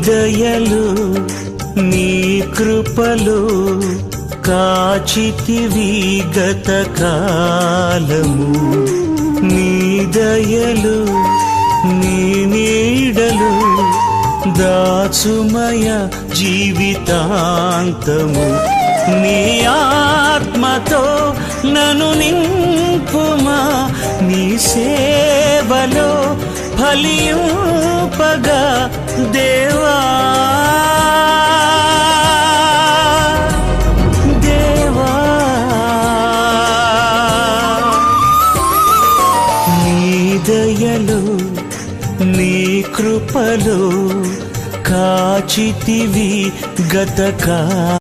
దయలు నీ కృపలో కాచితివి గత కాలము, నీ దయలు నీ నీడలు దాచుమయ జీవితాంతము. నీ ఆత్మతో నన్ను నింపుమా, నీ సేవలో ఫలింపగా దేవా. దేవా నీ దయలో నీ కృపలో కాచితివి గత